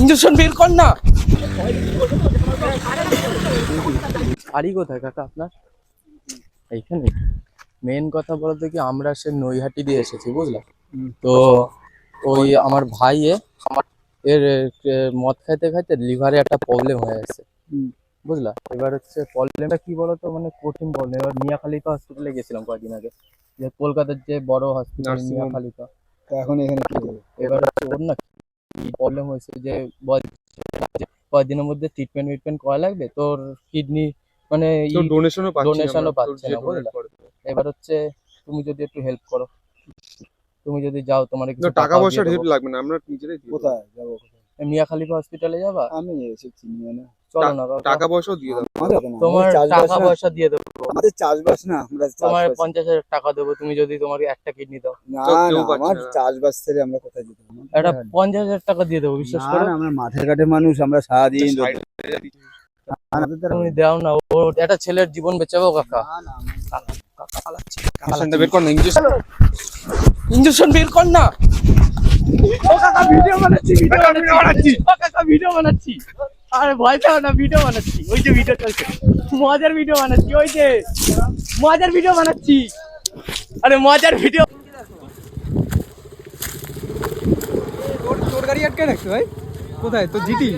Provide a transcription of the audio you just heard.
Injection বের কর না। বাড়ি কোথায় কাকা আপনার? এইখানে। মেন কথা বলতে কি, আমরা সে নৈহাটি দিয়ে এসেছি বুঝলা। তো ওই আমার ভাই এর মদ খাইতে খাইতে লিভারে একটা প্রবলেম হয়ে গেছে বুঝলা। এবার হচ্ছে প্রবলেমটা কি বলতো, মানে কঠিন প্রবলেম। এবার মিয়া খালিফা হসপিটালে গেছিলাম কয়েকদিন আগে, যে কলকাতার যে বড় হসপিটাল মিয়া খালিফা। এখন এখানে কি হবে? এবার হচ্ছে ওর না কি প্রবলেম হয়েছে, যে কয়েকদিনের মধ্যে ট্রিটমেন্ট করা লাগবে। তোর কিডনি মানে ডোনেশনও পাচ্ছে না বুঝলা। এবার হচ্ছে তুমি যদি একটু হেল্প করো, তুমি যদি যাও, তোমার কিছু টাকা পয়সার হেল্প লাগবে না, আমরা নিজেরাই দিয়ে দেব। কোথায় যাবো? মিয়া খালিফা হসপিটালে যাবা? আমি এসে চিনি না। চলো না টাকা পয়সাও দিয়ে দাও। তোমার টাকা পয়সা দিয়ে দেবো। আমাদের চাষবাস না, আমরা তোমার 50,000 টাকা দেবো তুমি যদি তোমাকে একটা কিডনি দাও। না কেউ না, পাচ্ছে আমার না। চাষবাস ছেড়ে আমরা কোথায় যেতে পারবো? একটা 50,000 টাকা দিয়ে দেবো, বিশ্বাস না করো। না, আমরা মাঠের ঘাটে মানুষ, আমরা সারাদিন Side আমাদের দ্বারা তুমি দাও না, ও একটা ছেলের জীবন বেঁচাবো কাকা। ইঞ্জেকশনটা বের কর না, ইঞ্জেকশন বের কর না। ও কাকা ভিডিও বানাচ্ছি, ও কাকা ভিডিও বানাচ্ছি। আরে ভয় পাও না, ভিডিও বানাচ্ছি। ওই যে ভিডিও চলছে, মজার ভিডিও বানাচ্ছি। ওই যে মজার ভিডিও বানাচ্ছি, আরে মজার ভিডিও। তোর গাড়ি আটকে রাখছে ভাই, কোথায় তোর জিটি?